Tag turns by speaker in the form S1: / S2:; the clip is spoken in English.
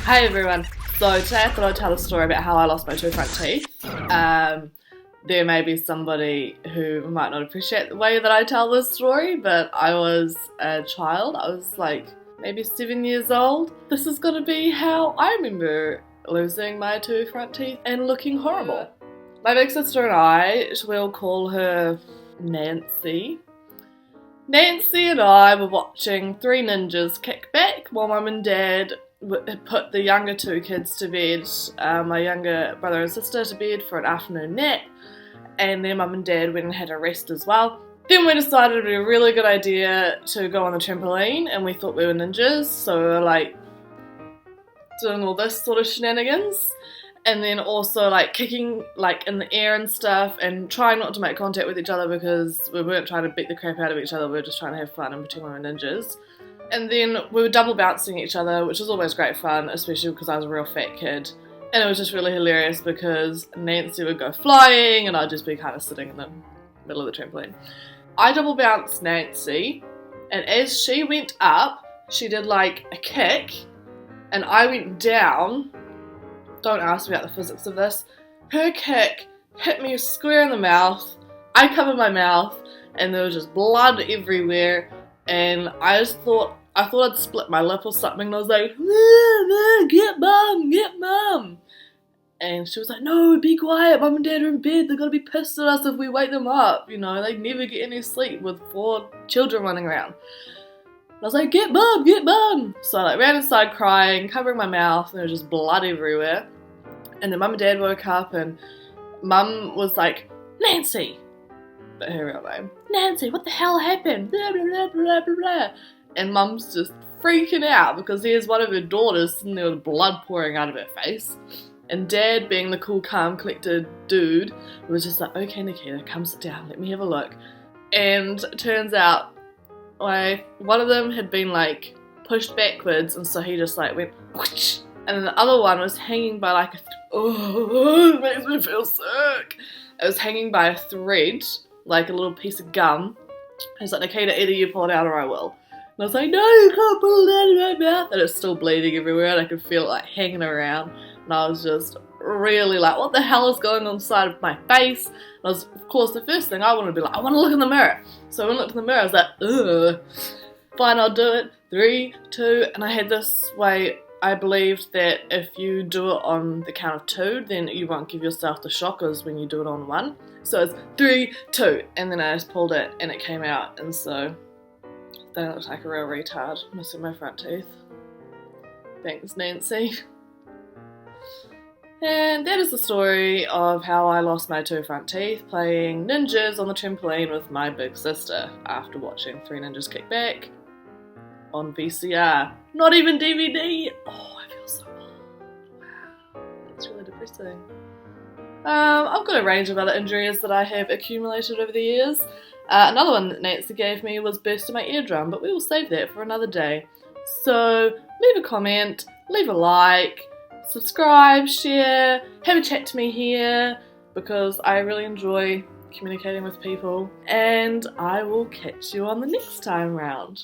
S1: Hey everyone. So today I thought I'd tell a story about how I lost my two front teeth. There may be somebody who might not appreciate the way that I tell this story, but I was a child. I was like maybe 7 years old. This is gonna be how I remember losing my two front teeth and looking horrible. My big sister and I, we'll call her Nancy. Nancy and I were watching Three Ninjas Kick Back while Mum and Dad put the younger two kids to bed, my younger brother and sister to bed for an afternoon nap, and then Mum and Dad went and had a rest as well. Then we decided it would be a really good idea to go on the trampoline, and we thought we were ninjas, so we were like doing all this sort of shenanigans. And then also like kicking like in the air and stuff and trying not to make contact with each other because we weren't trying to beat the crap out of each other, we were just trying to have fun and pretend we were ninjas. And then we were double bouncing each other, which was always great fun, especially because I was a real fat kid. And it was just really hilarious because Nancy would go flying and I'd just be kind of sitting in the middle of the trampoline. I double bounced Nancy, and as she went up, she did like a kick and I went down. Don't ask me about the physics of this. Her kick hit me square in the mouth. I covered my mouth and there was just blood everywhere, and I thought I'd split my lip or something, and I was like, get mum. And she was like, no, be quiet, Mum and Dad are in bed, they're gonna be pissed at us if we wake them up, you know, they never get any sleep with 4 children running around. I was like, get mum! So I like ran inside crying, covering my mouth, and there was just blood everywhere. And then Mum and Dad woke up and Mum was like, Nancy! But her real name. Nancy, what the hell happened? Blah, blah, blah, blah, blah, blah. And Mum's just freaking out because here's one of her daughters sitting there with blood pouring out of her face. And Dad, being the cool, calm, collected dude, was just like, okay, Nikita, come sit down, let me have a look. And it turns out one of them had been like pushed backwards, and so he just like went whoosh, and then the other one was hanging by like it makes me feel sick. It was hanging by a thread, like a little piece of gum. He's like, Nikita, either you pull it out or I will. And I was like, no, you can't pull it out of my mouth. And it's still bleeding everywhere, and I could feel it like hanging around. And I was just really like, what the hell is going on inside of my face? And I was, of course, the first thing I wanted to be like, I want to look in the mirror. So when I looked in the mirror, I was like, ugh. Fine, I'll do it. 3, 2, and I had this way. I believed that if you do it on the count of 2, then you won't give yourself the shockers when you do it on 1. So it's 3, 2, and then I just pulled it and it came out, and so then I looked like a real retard, missing my front teeth. Thanks, Nancy. And that is the story of how I lost my 2 front teeth playing ninjas on the trampoline with my big sister after watching Three Ninjas Kick Back on VCR. Not even DVD! Oh, I feel so old. Wow, that's really depressing. I've got a range of other injuries that I have accumulated over the years. Another one that Nancy gave me was bursting my eardrum, but we will save that for another day. So leave a comment, leave a like, subscribe, share, have a chat to me here, because I really enjoy communicating with people, and I will catch you on the next time round.